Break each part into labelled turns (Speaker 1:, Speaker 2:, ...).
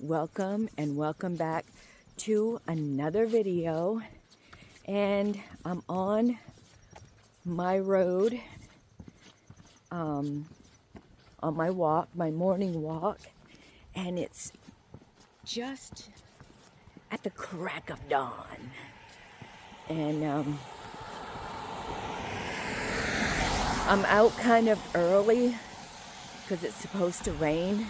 Speaker 1: welcome and welcome back to another video. And I'm on my road, on my walk, my morning walk, and it's just at the crack of dawn. And I'm out kind of early because it's supposed to rain.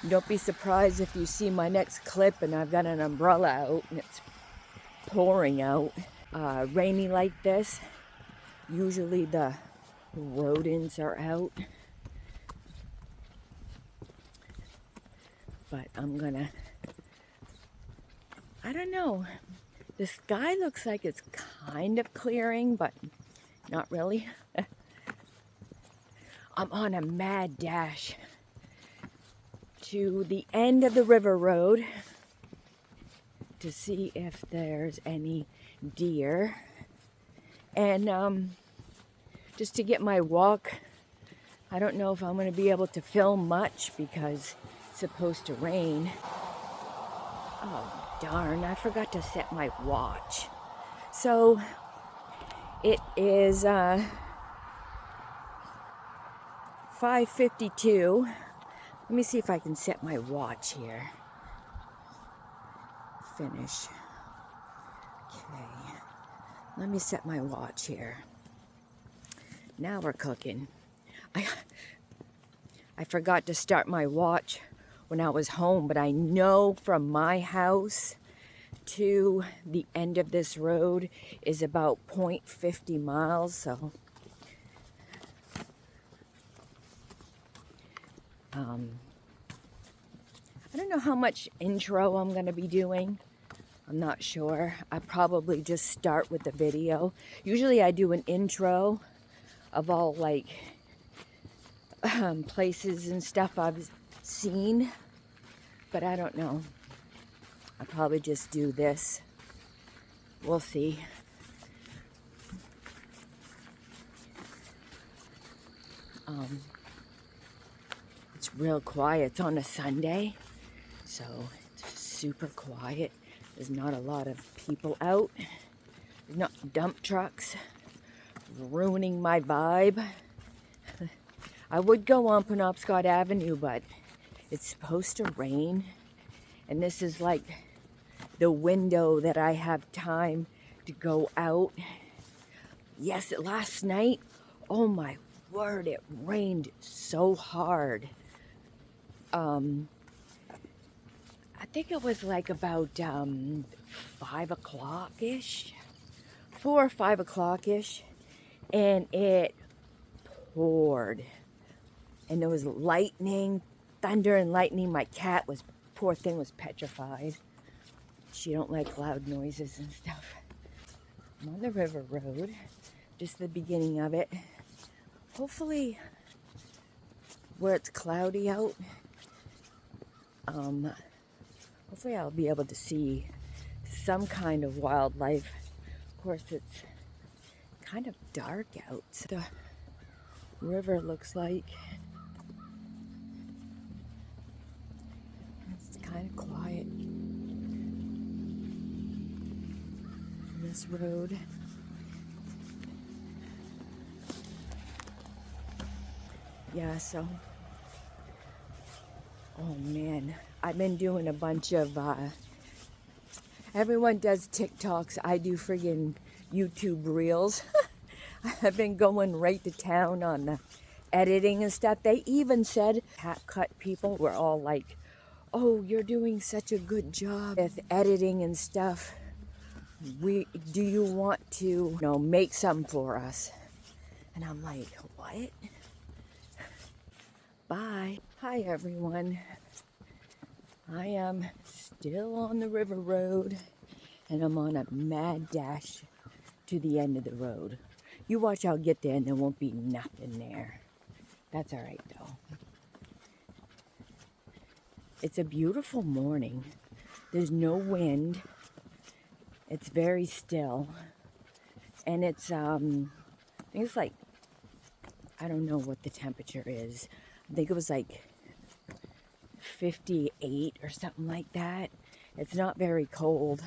Speaker 1: Don't be surprised if you see my next clip and I've got an umbrella out and it's pouring out. Rainy like this, usually the rodents are out. But I'm gonna, I don't know. The sky looks like it's kind of clearing, but not really. I'm on a mad dash to the end of the river road to see if there's any deer, and just to get my walk. I don't know if I'm going to be able to film much because it's supposed to rain. Oh darn, I forgot to set my watch. So it is 5:52. Let me see if I can set my watch here. Finish. Okay. Let me set my watch here. Now we're cooking. I forgot to start my watch when I was home, but I know from my house to the end of this road is about 0.50 miles, so I don't know how much intro I'm going to be doing. I'm not sure. I probably just start with the video. Usually I do an intro of all like places and stuff I've seen, but I don't know. I'll probably just do this. We'll see. It's real quiet. It's on a Sunday, so it's super quiet. There's not a lot of people out. There's not dump trucks ruining my vibe. I would go on Penobscot Avenue, but it's supposed to rain. And this is like the window that I have time to go out. Yes, last night, oh my word, it rained so hard. I think it was like about 5 o'clock-ish, 4 or 5 o'clock-ish, and it poured. And there was lightning, thunder and lightning. My cat was, poor thing, was petrified. She don't like loud noises and stuff. I'm on the river road, just the beginning of it. Hopefully, where it's cloudy out, hopefully I'll be able to see some kind of wildlife. Of course, it's kind of dark out. The river looks like it's kind of quiet. This road. Yeah, so, oh man, I've been doing a bunch of, everyone does TikToks, I do friggin' YouTube Reels. I've been going right to town on the editing and stuff. They even said, cut people were all like, oh, you're doing such a good job with editing and stuff. Do you want to, make some for us? And I'm like, what? Bye. Hi everyone. I am still on the river road and I'm on a mad dash to the end of the road. You watch, I'll get there and there won't be nothing there. That's all right though. It's a beautiful morning. There's no wind. It's very still. And it's, I think it's like, I don't know what the temperature is. I think it was like 58 or something like that. It's not very cold.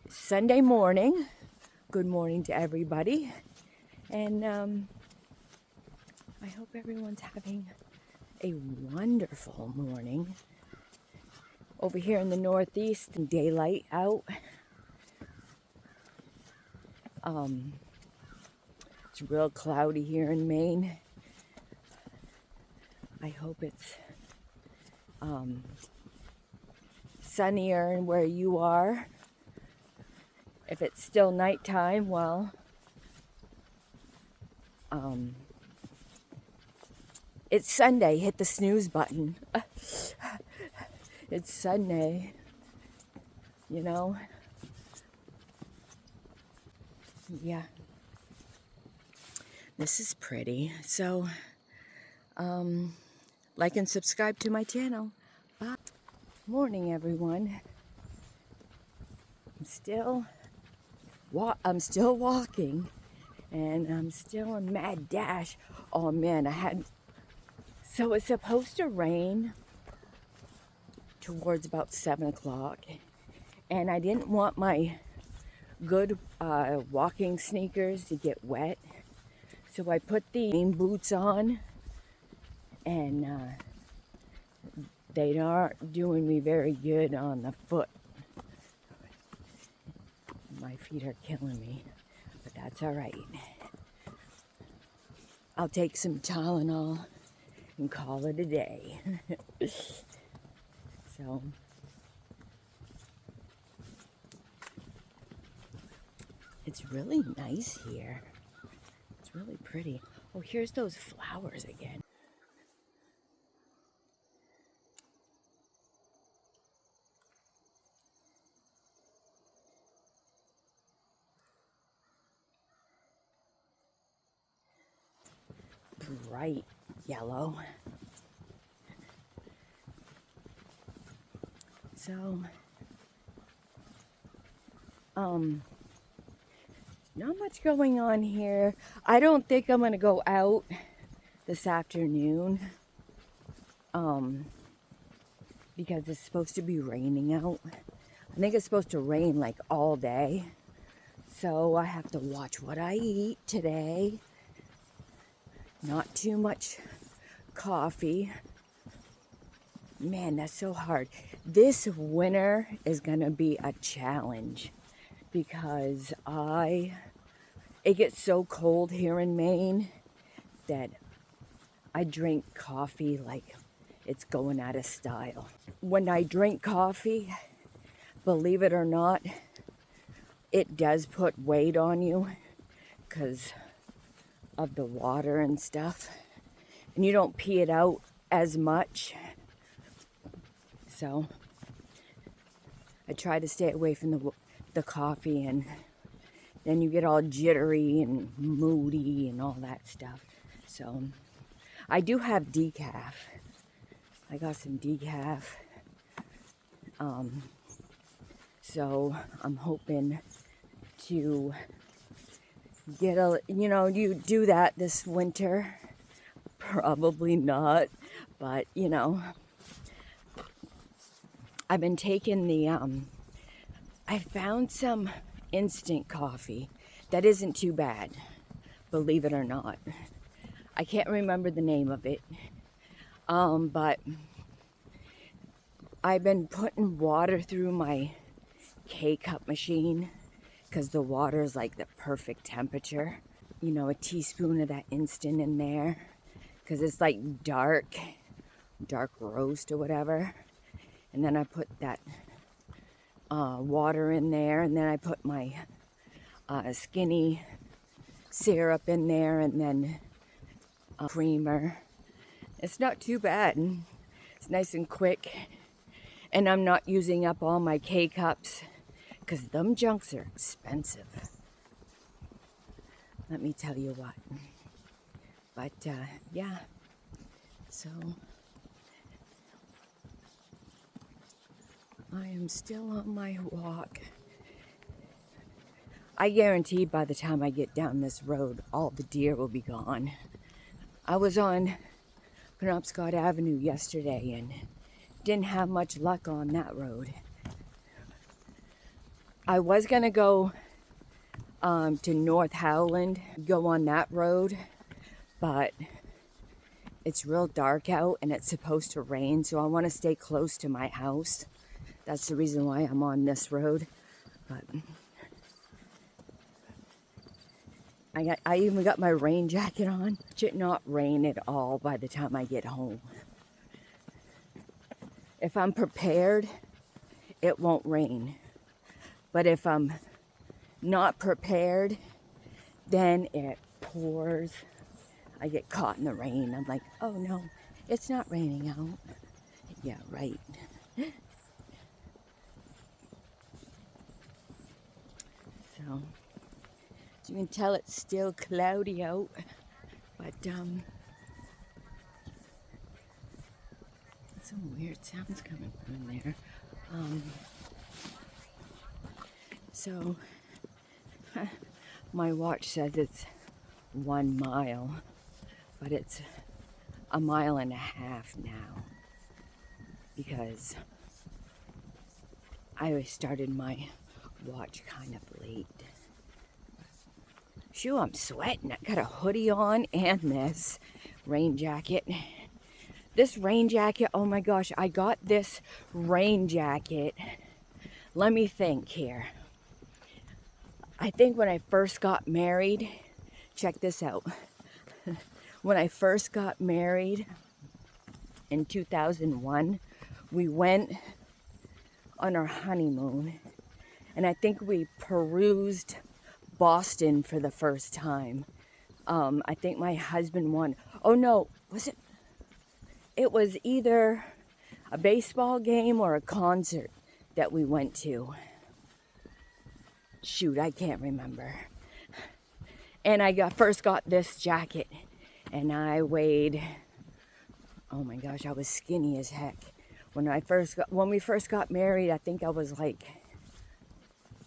Speaker 1: Sunday morning. Good morning to everybody. And I hope everyone's having a wonderful morning. Over here in the Northeast, daylight out. It's real cloudy here in Maine. I hope it's sunnier where you are. If it's still nighttime, well, it's Sunday. Hit the snooze button. It's Sunday, you know? Yeah. This is pretty. So, like and subscribe to my channel. Bye. Morning, everyone. I'm still walking, and I'm still in mad dash. Oh man, so it's supposed to rain towards about 7 o'clock, and I didn't want my good walking sneakers to get wet, so I put the rain boots on, and they aren't doing me very good on the foot. My feet are killing me, but that's all right. I'll take some Tylenol and call it a day. So, it's really nice here. It's really pretty. Oh, here's those flowers again. Bright yellow. So, not much going on here. I don't think I'm gonna go out this afternoon, because it's supposed to be raining out. I think it's supposed to rain like all day, so I have to watch what I eat today. Not too much coffee. Man, that's so hard. This winter is gonna be a challenge because it gets so cold here in Maine that I drink coffee like it's going out of style. When I drink coffee, believe it or not, it does put weight on you because of the water and stuff, and you don't pee it out as much. So I try to stay away from the coffee, and then you get all jittery and moody and all that stuff. So I do have decaf. I got some decaf. So I'm hoping to get you do that this winter. Probably not, but I've been taking I found some instant coffee that isn't too bad, believe it or not. I can't remember the name of it, but I've been putting water through my K-cup machine because the water is like the perfect temperature. A teaspoon of that instant in there because it's like dark roast or whatever. And then I put that water in there, and then I put my skinny syrup in there, and then creamer. It's not too bad. It's nice and quick, and I'm not using up all my K-cups because them junks are expensive. Let me tell you what. But yeah, so I am still on my walk. I guarantee by the time I get down this road, all the deer will be gone. I was on Penobscot Avenue yesterday and didn't have much luck on that road. I was gonna go to North Howland, go on that road, but it's real dark out and it's supposed to rain, so I want to stay close to my house. That's the reason why I'm on this road. But I even got my rain jacket on. It should not rain at all by the time I get home. If I'm prepared, it won't rain. But if I'm not prepared, then it pours. I get caught in the rain. I'm like, oh no, it's not raining out. Yeah, right. So, as you can tell, it's still cloudy out, but some weird sounds coming from there. So, my watch says it's 1 mile, but it's 1.5 miles now because I started my watch kind of late. Shoo, I'm sweating. I got a hoodie on and this rain jacket. This rain jacket, oh my gosh, I got this rain jacket. Let me think here. I think when I first got married, check this out. When I first got married in 2001, we went on our honeymoon, and I think we perused Boston for the first time. I think my husband won. Oh no, was it? It was either a baseball game or a concert that we went to. Shoot, I can't remember. And I first got this jacket, and I weighed, oh my gosh, I was skinny as heck. When we first got married, I think I was like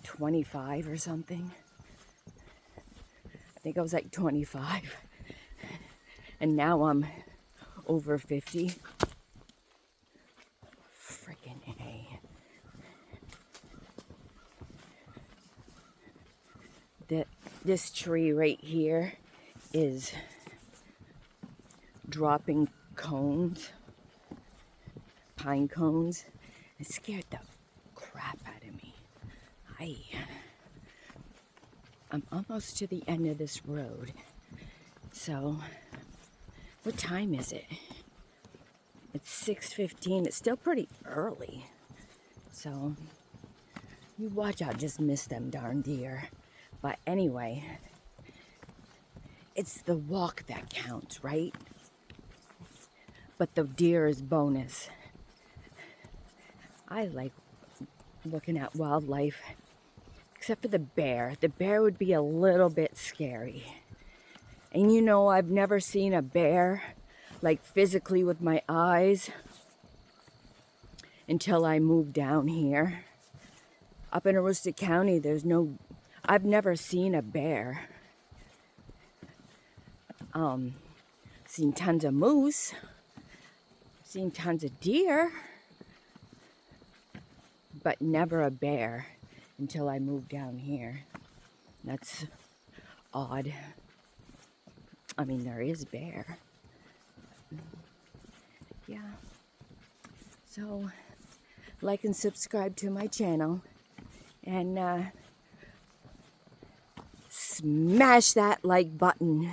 Speaker 1: 25 or something. I think I was like 25. And now I'm over 50. Freaking A. This tree right here is dropping cones, pine cones. It scared the crap out of me. I'm almost to the end of this road. So, what time is it? It's 6:15. It's still pretty early. So, you watch out, just miss them darn deer. But anyway, it's the walk that counts, right? But the deer is bonus. I like looking at wildlife, except for the bear. The bear would be a little bit scary. And you know, I've never seen a bear, like physically with my eyes, until I moved down here. Up in Aroostook County, I've never seen a bear. Seen tons of moose, seen tons of deer, but never a bear until I moved down here. That's odd. I mean, there is a bear. Yeah. So, like and subscribe to my channel. And smash that like button,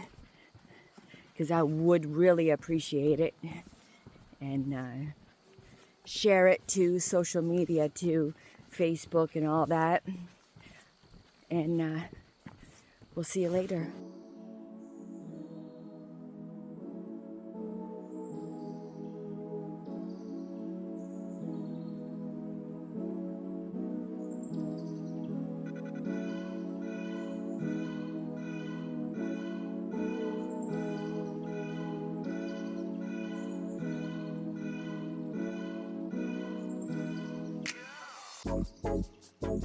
Speaker 1: because I would really appreciate it. And share it to social media, to Facebook and all that. And we'll see you later. So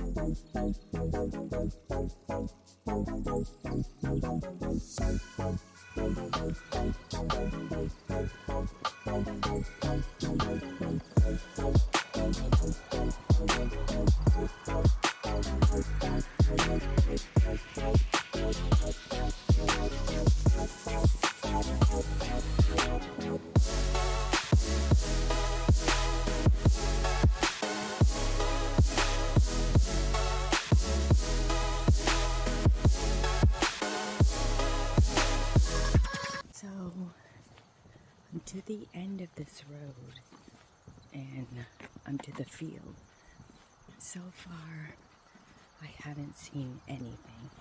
Speaker 1: I'm to the end of this road and I'm to the field. So far, I haven't seen anything.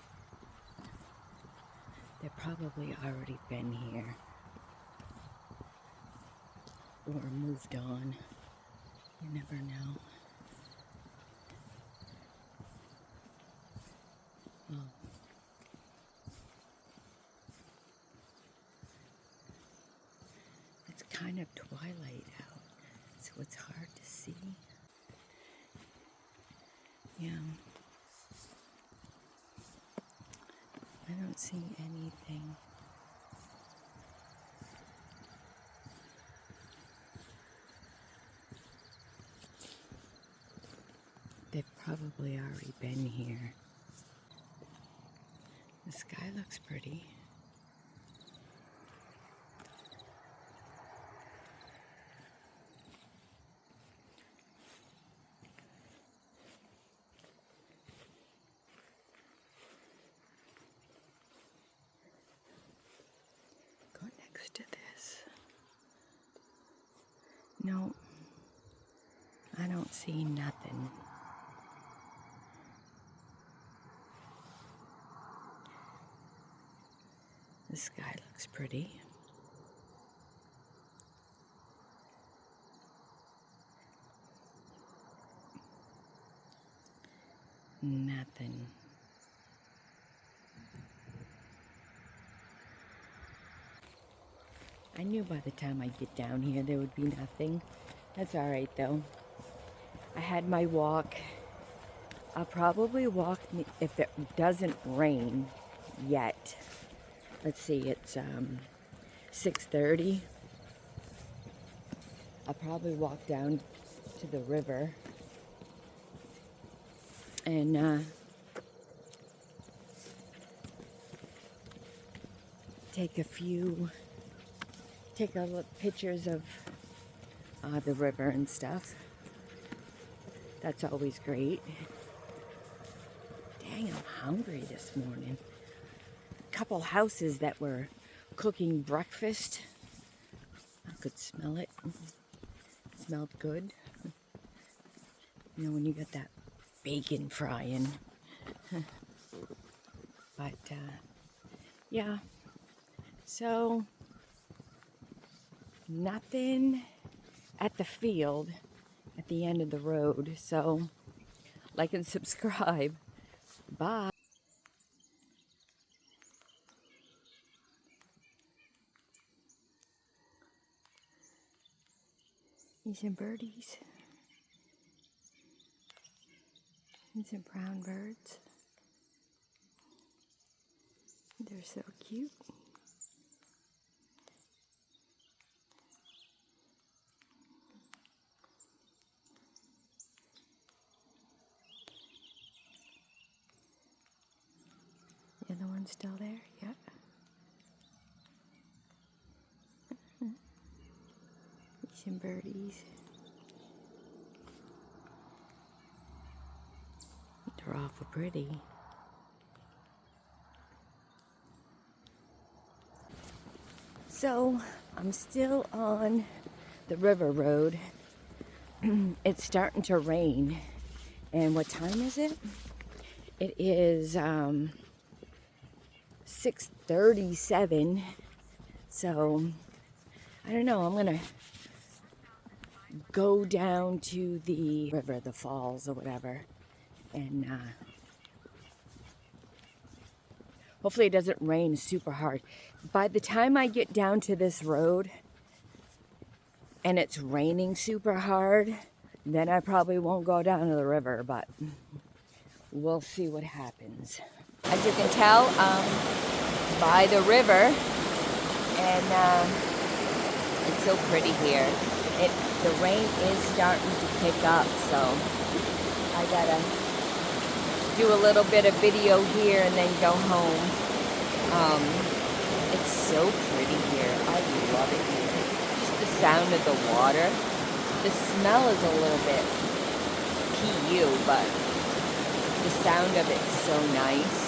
Speaker 1: They've probably already been here or moved on. You never know. Oh. It's kind of twilight out, so it's hard to see. Yeah. I don't see anything. They've probably already been here. The sky looks pretty. Go next to this. No, I don't see nothing. The sky looks pretty. Nothing. I knew by the time I get down here there would be nothing. That's all right though. I had my walk. I'll probably walk if it doesn't rain yet. Let's see, it's 6:30. I'll probably walk down to the river and take a look pictures of the river and stuff. That's always great. Dang, I'm hungry this morning. A couple houses that were cooking breakfast. I could smell it. It smelled good. You know, when you got that bacon frying. But, yeah. So, nothing at the field at the end of the road. So, like and subscribe. Bye. These are birdies. These are brown birds. They're so cute. The other one's still there? Yep. Some birdies. They're awful pretty. So, I'm still on the river road. It's starting to rain. And what time is it? It is 6:37. So, I don't know. I'm going to go down to the river, the falls or whatever. And hopefully it doesn't rain super hard. By the time I get down to this road and it's raining super hard, then I probably won't go down to the river, but we'll see what happens. As you can tell, by the river, and it's so pretty here. The rain is starting to pick up, so I gotta do a little bit of video here and then go home. It's so pretty here. I love it here. Just the sound of the water. The smell is a little bit PU, but the sound of it is so nice.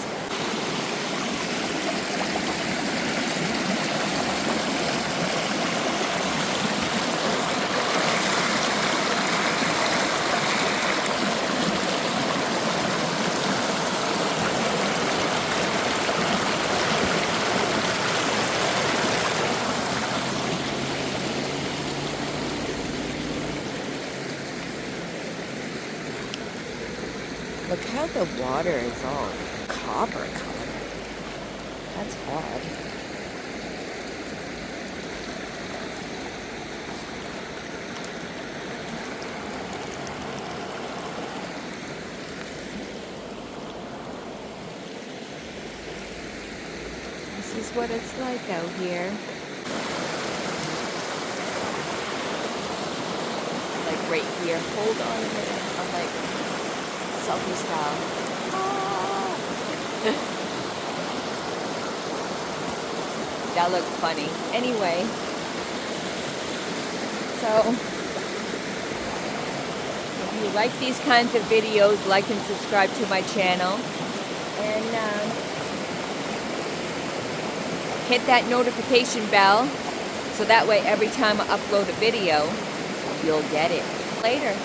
Speaker 1: Look how the water is all copper color. That's odd. This is what it's like out here. Like right here. Hold on a minute. I'm like selfie style. Ah. That looks funny. Anyway, so if you like these kinds of videos, like and subscribe to my channel, and hit that notification bell so that way every time I upload a video, you'll get it later.